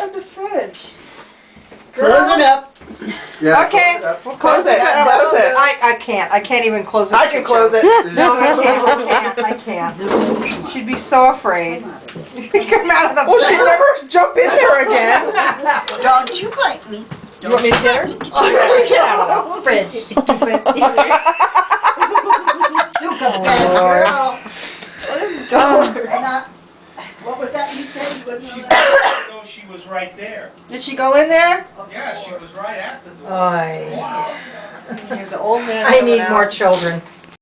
of the fridge. Close it up. Yeah, Okay, close it up. we'll close it. Close it. I can't. I can't even close it. I can close it. No, I can't. She'd be so afraid. Come out of the Well, she'd never jump in there again. Don't you bite me. You want me to get her? Get out of the fridge, stupid. Zucca, bad girl. Oh. What was that you said? So she was right there. Did she go in there? Yeah, she was right at the door. Oy. The old man. I coming need out. more children.